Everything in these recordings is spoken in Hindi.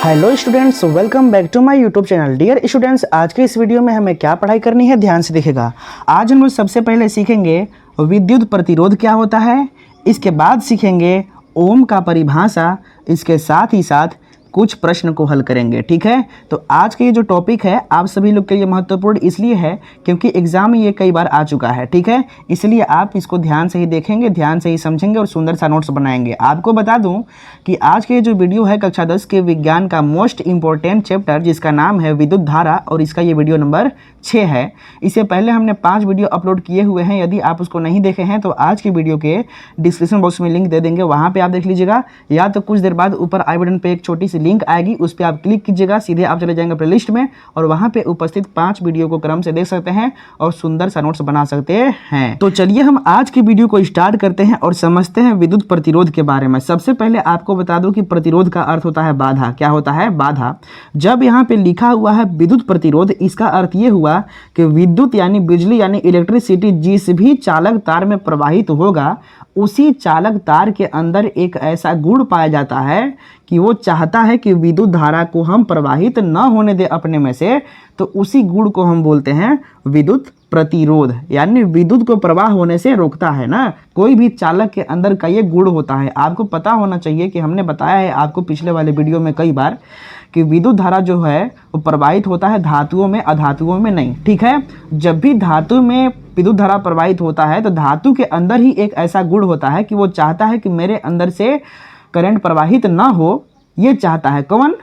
Hello students, welcome back to my YouTube channel. Dear students, आज के इस वीडियो में हमें क्या पढ़ाई करनी है, ध्यान से देखिएगा। आज हम लोग सबसे पहले सीखेंगे विद्युत प्रतिरोध क्या होता है। इसके बाद सीखेंगे ओम का परिभाषा। इसके साथ ही साथ कुछ प्रश्न को हल करेंगे। ठीक है, तो आज का ये जो टॉपिक है आप सभी लोग के लिए महत्वपूर्ण इसलिए है क्योंकि एग्जाम में ये कई बार आ चुका है। ठीक है, इसलिए आप इसको ध्यान से ही देखेंगे, ध्यान से ही समझेंगे और सुंदर सा नोट्स बनाएंगे। आपको बता दूं कि आज के जो वीडियो है कक्षा 10 के विज्ञान का मोस्ट इंपॉर्टेंट चैप्टर जिसका नाम है विद्युत धारा, और इसका ये वीडियो नंबर 6 है। इससे पहले हमने 5 वीडियो अपलोड किए हुए हैं। यदि आप उसको नहीं देखे हैं तो आज की वीडियो के डिस्क्रिप्शन बॉक्स में लिंक दे देंगे, वहाँ पर आप देख लीजिएगा, या तो कुछ देर बाद ऊपर आई बटन पर एक छोटी सी लिंक आएगी, उस पर आप क्लिक कीजिएगा, सीधे आप चले जाएंगे प्लेलिस्ट में और वहां पे उपस्थित 5 वीडियो को क्रम से देख सकते हैं और सुंदर सा नोट्स बना सकते हैं। तो चलिए हम आज की वीडियो को स्टार्ट करते हैं और समझते हैं विद्युत प्रतिरोध के बारे में। सबसे पहले आपको बता दूं कि प्रतिरोध का अर्थ होता है बाधा। क्या होता है? बाधा। जब यहाँ पे लिखा हुआ है विद्युत प्रतिरोध, इसका अर्थ ये हुआ कि विद्युत यानी बिजली यानी इलेक्ट्रिसिटी जिस भी चालक तार में प्रवाहित होगा, उसी चालक तार के अंदर एक ऐसा गुण पाया जाता है कि वो चाहता है कि विद्युत धारा को हम प्रवाहित न होने दें अपने में से, तो उसी गुण को हम बोलते हैं विद्युत प्रतिरोध। यानी विद्युत को प्रवाह होने से रोकता है ना, कोई भी चालक के अंदर का ये गुण होता है। आपको पता होना चाहिए कि हमने बताया है आपको पिछले वाले वीडियो में कई बार कि विद्युत धारा जो है वो प्रवाहित होता है धातुओं में, अधातुओं में नहीं। ठीक है, जब भी धातु में विद्युत धारा प्रवाहित होता है तो धातु के अंदर ही एक ऐसा गुण होता है कि वो चाहता है कि मेरे अंदर से करंट प्रवाहित ना हो। ये चाहता है कौन?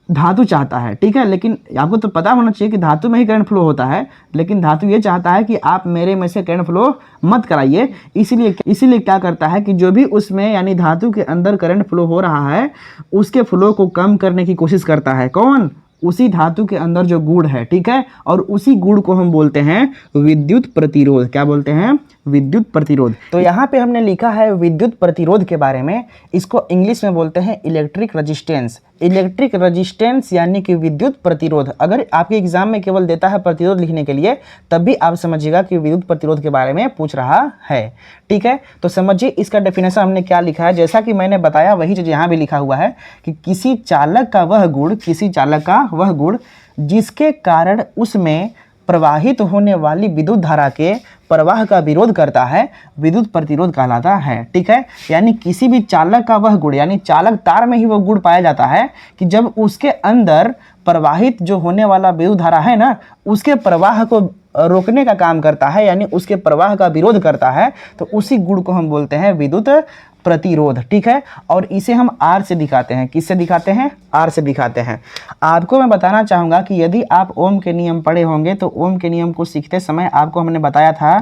धातु चाहता है। ठीक है, लेकिन आपको तो पता होना चाहिए कि धातु में ही करंट फ्लो होता है, लेकिन धातु ये चाहता है कि आप मेरे में से करंट फ्लो मत कराइए। इसीलिए क्या करता है कि जो भी उसमें यानी धातु के अंदर करंट फ्लो हो रहा है उसके फ्लो को कम करने की कोशिश करता है। कौन? उसी धातु के अंदर जो गुण है। ठीक है, और उसी गुण को हम बोलते हैं विद्युत प्रतिरोध। क्या बोलते हैं? विद्युत प्रतिरोध। तो यहाँ पे हमने लिखा है विद्युत प्रतिरोध के बारे में, इसको इंग्लिश में बोलते हैं इलेक्ट्रिक रेजिस्टेंस। इलेक्ट्रिक रेजिस्टेंस यानी कि विद्युत प्रतिरोध। अगर आपके एग्जाम में केवल देता है प्रतिरोध लिखने के लिए, तब भी आप समझिएगा कि विद्युत प्रतिरोध के बारे में पूछ रहा है। ठीक है, तो समझिए इसका डेफिनेशन हमने क्या लिखा है। जैसा कि मैंने बताया वही चीज यहाँ भी लिखा हुआ है कि किसी चालक का वह गुण जिसके कारण उसमें प्रवाहित होने वाली विद्युत धारा के प्रवाह का विरोध करता है, विद्युत प्रतिरोध कहलाता है। ठीक है, यानी किसी भी चालक का वह गुण, यानी चालक तार में ही वो गुण पाया जाता है कि जब उसके अंदर प्रवाहित जो होने वाला विद्युत धारा है ना, उसके प्रवाह को रोकने का काम करता है, यानी उसके प्रवाह का विरोध करता है, तो उसी गुण को हम बोलते हैं विद्युत प्रतिरोध। ठीक है, और इसे हम आर से दिखाते हैं। किससे दिखाते हैं? आर से दिखाते हैं। आपको मैं बताना चाहूँगा कि यदि आप ओम के नियम पढ़े होंगे तो ओम के नियम को सीखते समय आपको हमने बताया था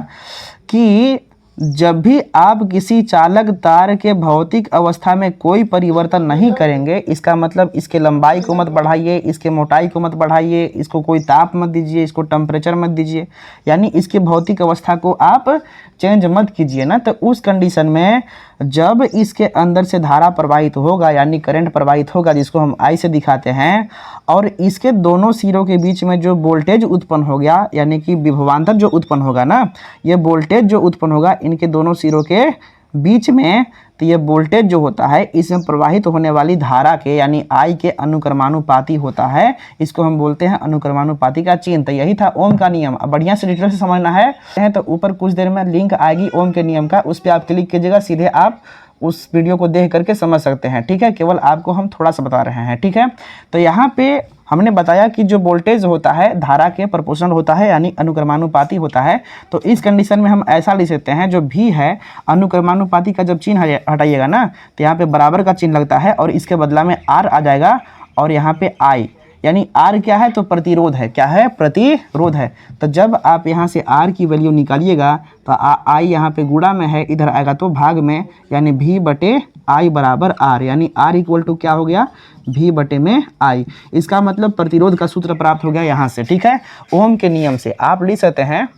कि जब भी आप किसी चालक तार के भौतिक अवस्था में कोई परिवर्तन नहीं करेंगे, इसका मतलब इसके लंबाई को मत बढ़ाइए, इसके मोटाई को मत बढ़ाइए, इसको कोई ताप मत दीजिए, इसको टेम्परेचर मत दीजिए, यानी इसके भौतिक अवस्था को आप चेंज मत कीजिए ना, तो उस कंडीशन में जब इसके अंदर से धारा प्रवाहित होगा यानी करंट प्रवाहित होगा, जिसको हम आई से दिखाते हैं, और इसके दोनों सिरों के बीच में जो वोल्टेज उत्पन्न हो गया यानी कि विभवांतर जो उत्पन्न होगा ना, ये वोल्टेज जो उत्पन्न होगा इनके दोनों सिरों के बीच में, तो ये वोल्टेज जो होता है इसमें प्रवाहित होने वाली धारा के यानी आई के अनुक्रमानुपाती होता है। इसको हम बोलते हैं अनुक्रमानुपाती का चिन्ह। तो यही था ओम का नियम। अब बढ़िया से डिटेल से समझना है तो ऊपर कुछ देर में लिंक आएगी ओम के नियम का, उस पर आप क्लिक कीजिएगा, सीधे आप उस वीडियो को देख करके समझ सकते हैं। ठीक है, केवल आपको हम थोड़ा सा बता रहे हैं। ठीक है, तो यहाँ पे हमने बताया कि जो वोल्टेज होता है धारा के प्रोपोर्शनल होता है यानी अनुक्रमानुपाती होता है। तो इस कंडीशन में हम ऐसा लिख सकते हैं, जो भी है अनुक्रमानुपाती का जब चिन्ह हटाइएगा ना, तो यहाँ पे बराबर का चिन्ह लगता है और इसके बदला में आर आ जाएगा, और यहाँ पे आई यानी आर क्या है? तो प्रतिरोध है। क्या है? प्रतिरोध है। तो जब आप यहाँ से आर की वैल्यू निकालिएगा तो आई यहाँ पे गुणा में है, इधर आएगा तो भाग में, यानी भी बटे आई बराबर आर, यानी आर इक्वल टू क्या हो गया? भी बटे में आई। इसका मतलब प्रतिरोध का सूत्र प्राप्त हो गया यहाँ से। ठीक है, ओम के नियम से आप लिख सकते हैं,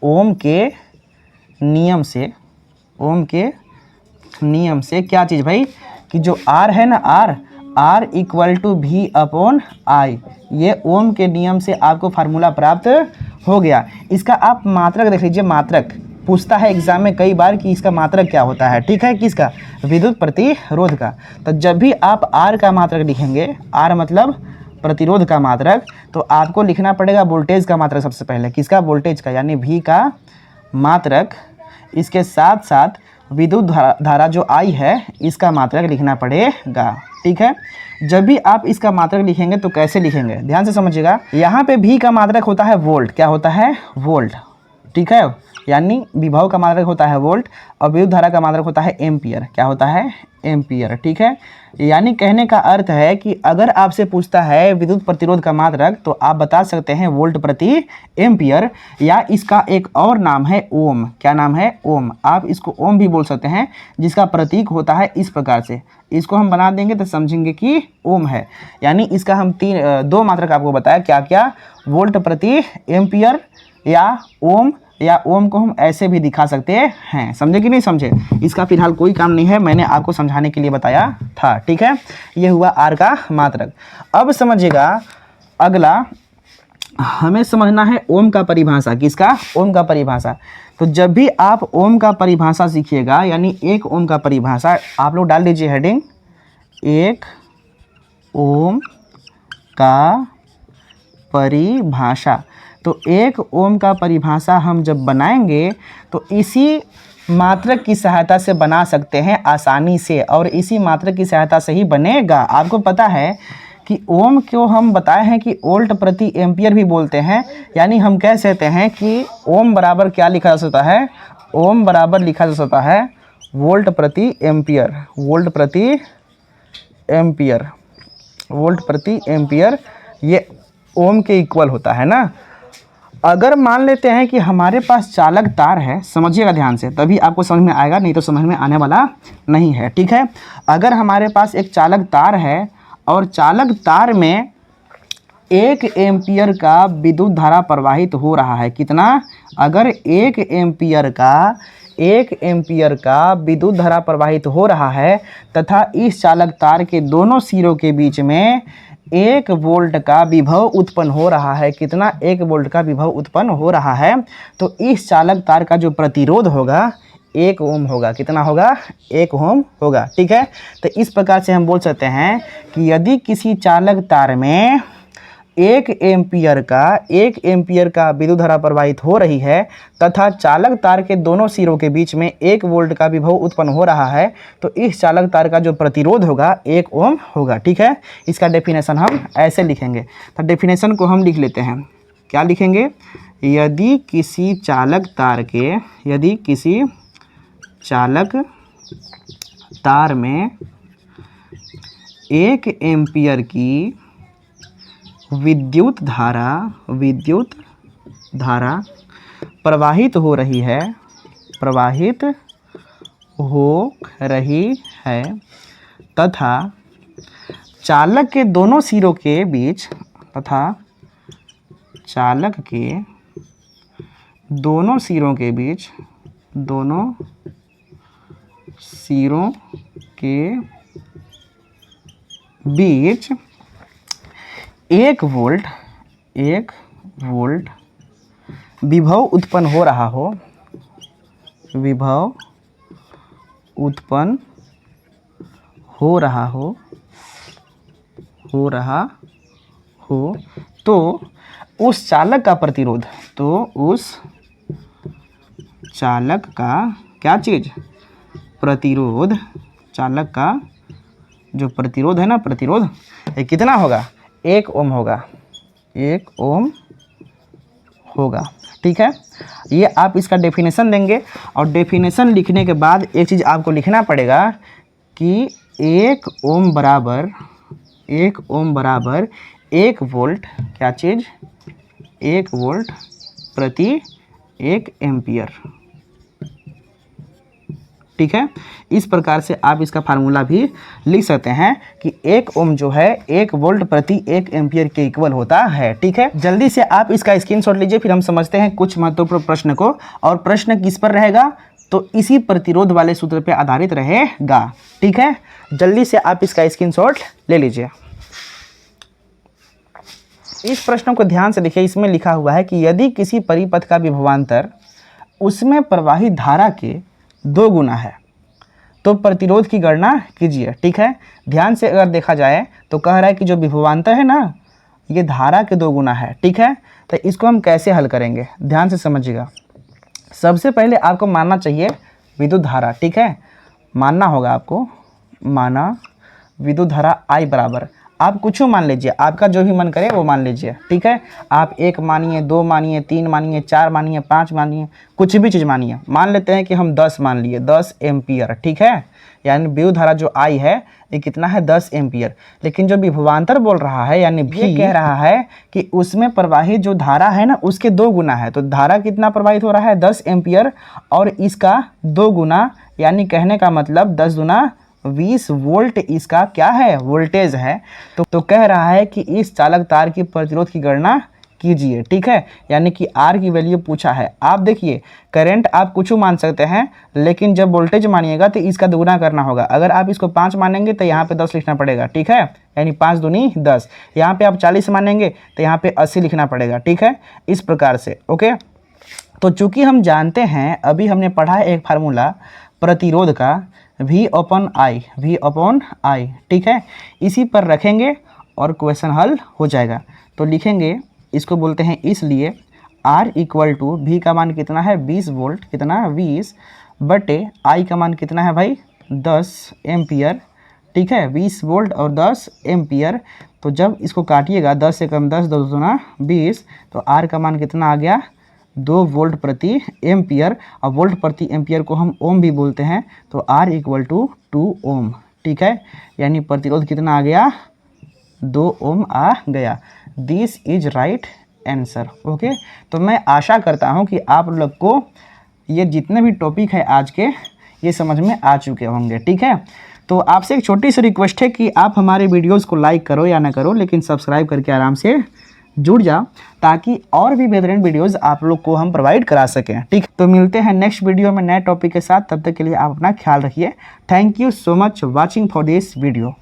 ओम के नियम से क्या चीज़ भाई? कि जो आर है ना, आर इक्वल टू भी अपॉन आई, ये ओम के नियम से आपको फार्मूला प्राप्त हो गया। इसका आप मात्रक देख लीजिए, मात्रक पूछता है एग्जाम में कई बार कि इसका मात्रक क्या होता है, ठीक है, किसका, विद्युत प्रतिरोध का। तो जब भी आप आर का मात्रक लिखेंगे, आर मतलब प्रतिरोध का मात्रक, तो आपको लिखना पड़ेगा वोल्टेज का मात्रक सबसे पहले, किसका, वोल्टेज का, यानी वी का मात्रक। इसके साथ साथ विद्युत धारा जो आई है इसका मात्रक लिखना पड़ेगा, ठीक है। जब भी आप इसका मात्रक लिखेंगे तो कैसे लिखेंगे, ध्यान से समझिएगा। यहाँ पे भी का मात्रक होता है वोल्ट, क्या होता है, वोल्ट, ठीक है, यानी विभव का मात्रक होता है वोल्ट, और विद्युत धारा का मात्रक होता है एम्पियर, क्या होता है, एम्पियर, ठीक है। यानी कहने का अर्थ है कि अगर आपसे पूछता है विद्युत प्रतिरोध का मात्रक तो आप बता सकते हैं वोल्ट प्रति एम्पियर, या इसका एक और नाम है ओम, क्या नाम है, ओम। आप इसको ओम भी बोल सकते हैं, जिसका प्रतीक होता है इस प्रकार से। इसको हम बना देंगे तो समझेंगे कि ओम है। यानी इसका हम दो मात्रक आपको बताया, क्या क्या, वोल्ट प्रति एम्पियर या ओम, या ओम को हम ऐसे भी दिखा सकते हैं, समझे कि नहीं समझे। इसका फिलहाल कोई काम नहीं है, मैंने आपको समझाने के लिए बताया था, ठीक है। ये हुआ आर का मात्रक। अब समझिएगा अगला हमें समझना है ओम का परिभाषा, किसका, ओम का परिभाषा। तो जब भी आप ओम का परिभाषा सीखिएगा, यानी एक ओम का परिभाषा, आप लोग डाल दीजिए हेडिंग, एक ओम का परिभाषा। तो एक ओम का परिभाषा हम जब बनाएंगे तो इसी मात्रक की सहायता से बना सकते हैं आसानी से, और इसी मात्रक की सहायता से ही बनेगा। आपको पता है कि ओम को हम बताए हैं कि वोल्ट प्रति एम्पियर भी बोलते हैं, यानी हम कह सकते हैं कि ओम बराबर क्या लिखा जा सकता है, ओम बराबर लिखा जा सकता है वोल्ट प्रति एम्पियर, वोल्ट प्रति एम्पियर, वोल्ट प्रति एम्पियर, ये ओम के इक्वल होता है ना। अगर मान लेते हैं कि हमारे पास चालक तार है, समझिएगा ध्यान से, तभी आपको समझ में आएगा, नहीं तो समझ में आने वाला नहीं है, ठीक है। अगर हमारे पास एक चालक तार है और चालक तार में 1 एम्पियर का विद्युत धारा प्रवाहित हो रहा है, कितना, अगर 1 एम्पियर का विद्युत धारा प्रवाहित हो रहा है तथा इस चालक तार के दोनों सिरों के बीच में 1 वोल्ट का विभव उत्पन्न हो रहा है, कितना, 1 वोल्ट का विभव उत्पन्न हो रहा है, तो इस चालक तार का जो प्रतिरोध होगा 1 ओम होगा, कितना होगा, 1 ओम होगा, ठीक है। तो इस प्रकार से हम बोल सकते हैं कि यदि किसी चालक तार में 1 एम्पियर का विद्युत धारा प्रवाहित हो रही है तथा चालक तार के दोनों सिरों के बीच में 1 वोल्ट का विभव उत्पन्न हो रहा है, तो इस चालक तार का जो प्रतिरोध होगा 1 ओम होगा, ठीक है। इसका डेफिनेशन हम ऐसे लिखेंगे। तो डेफिनेशन को हम लिख लेते हैं, क्या लिखेंगे, यदि किसी चालक तार में 1 एम्पियर की विद्युत धारा प्रवाहित हो रही है तथा चालक के दोनों सिरों के बीच एक वोल्ट विभव उत्पन्न हो रहा हो तो उस चालक का प्रतिरोध, क्या चीज़, प्रतिरोध, चालक का जो प्रतिरोध है ना, प्रतिरोध ये कितना होगा, 1 ओम होगा, 1 ओम होगा, ठीक है। ये आप इसका डेफिनेशन देंगे, और डेफिनेशन लिखने के बाद एक चीज़ आपको लिखना पड़ेगा कि 1 ओम बराबर 1 वोल्ट, क्या चीज़, 1 वोल्ट प्रति 1 एम्पियर, ठीक है। इस प्रकार से आप इसका फार्मूला भी लिख सकते हैं कि 1 ओम जो है 1 वोल्ट प्रति 1 एम्पियर के इक्वल होता है, ठीक है। जल्दी से आप इसका स्क्रीनशॉट लीजिए, फिर हम समझते हैं कुछ महत्वपूर्ण प्रश्न को। और प्रश्न किस पर रहेगा, तो इसी प्रतिरोध वाले सूत्र पर आधारित रहेगा, ठीक है। जल्दी से आप इसका स्क्रीनशॉट ले लीजिए। इस प्रश्न को ध्यान से देखिए, इसमें लिखा हुआ है कि यदि किसी परिपथ का विभवांतर उसमें प्रवाहित धारा के 2 गुना है, तो प्रतिरोध की गणना कीजिए। ठीक है, ध्यान से अगर देखा जाए तो कह रहा है कि जो विभवांतर है ना, ये धारा के 2 गुना है। ठीक है, तो इसको हम कैसे हल करेंगे, ध्यान से समझिएगा। सबसे पहले आपको मानना चाहिए विद्युत धारा। ठीक है, मानना होगा आपको, माना विद्युत धारा I बराबर, आप कुछ मान लीजिए, आपका जो भी मन करे वो मान लीजिए। ठीक है, आप 1 मानिए, 2 मानिए, 3 मानिए, 4 मानिए, 5 मानिए, कुछ भी चीज़ मानिए। मान लेते हैं कि हम 10 मान लिए, 10 एम्पियर। ठीक है, यानी विद्युत धारा जो I है ये कितना है, 10 एम्पियर। लेकिन जो विभवांतर बोल रहा है यानी भी कह रहा है कि उसमें प्रवाहित जो धारा है ना उसके 2 गुना है। तो धारा कितना प्रवाहित हो रहा है, 10 एम्पियर, और इसका 2 गुना, यानी कहने का मतलब 10 गुना 20 वोल्ट इसका क्या है, वोल्टेज है। तो कह रहा है कि इस चालक तार की प्रतिरोध की गणना कीजिए। ठीक है, यानी कि R की वैल्यू पूछा है। आप देखिए, करंट आप कुछ मान सकते हैं, लेकिन जब वोल्टेज मानिएगा तो इसका दोगुना करना होगा। अगर आप इसको 5 मानेंगे तो यहाँ पे 10 लिखना पड़ेगा। ठीक है, यानी 5 दूनी 10। यहाँ पे आप 40 मानेंगे तो यहाँ पे 80 लिखना पड़ेगा। ठीक है, इस प्रकार से। ओके, तो चूंकि हम जानते हैं, अभी हमने पढ़ा है एक फार्मूला प्रतिरोध का, V अपॉन I। ठीक है, इसी पर रखेंगे और क्वेश्चन हल हो जाएगा। तो लिखेंगे, इसको बोलते हैं इसलिए R इक्वल टू V का मान कितना है, 20 वोल्ट, कितना 20 बटे I का मान कितना है भाई, 10 एम्पियर। ठीक है, 20 वोल्ट और 10 एम्पियर। तो जब इसको काटिएगा, 10 से कम 10, 2 दूना 20, तो R का मान कितना आ गया, 2 वोल्ट प्रति एम्पियर। और वोल्ट प्रति एम्पियर को हम ओम भी बोलते हैं, तो R इक्वल टू 2 ओम। ठीक है, यानी प्रतिरोध कितना आ गया, 2 ओम आ गया। This is right answer. Okay, तो मैं आशा करता हूँ कि आप लोग को ये जितने भी टॉपिक है आज के, ये समझ में आ चुके होंगे। ठीक है, तो आपसे एक छोटी सी रिक्वेस्ट है कि आप हमारे वीडियोज़ को लाइक करो या ना करो, लेकिन सब्सक्राइब करके आराम से जुड़ जाओ, ताकि और भी बेहतरीन वीडियोस आप लोग को हम प्रोवाइड करा सकें। ठीक, तो मिलते हैं नेक्स्ट वीडियो में नए टॉपिक के साथ। तब तक के लिए आप अपना ख्याल रखिए। Thank you so much watching for this video.